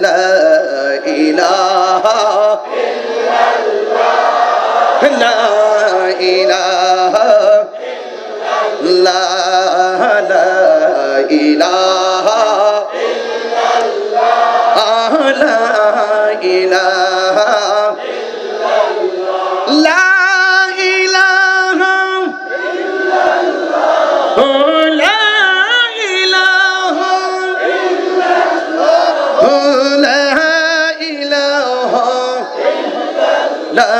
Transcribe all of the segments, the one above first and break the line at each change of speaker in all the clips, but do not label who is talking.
লা ইলাহা লা ইলাহা লা লা ইলাহা লা ইলাহা লা ইলাহা লা ইলাহা লা ইলাহা লা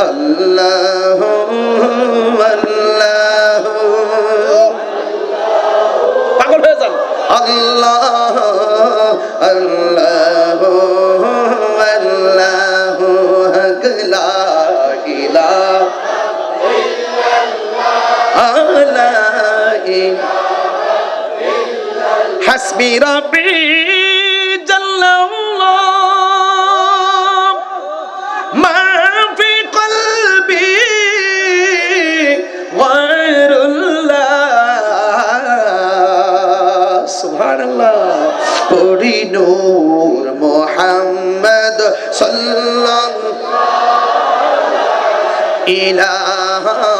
আল্লাহু আল্লাহু পাগল হয়ে যান আল্লাহ আল্লাহু আল্লাহু হক লা ইলাহা ইল্লাল্লাহ হাসবি রাব্বি জাল্লাল্লাহ মা ফি কলবি গায়রুল্লাহ সুবহানাল্লাহ পড়ি নূর মুহাম্মদ সাল্লাল্লাহু ইলাহা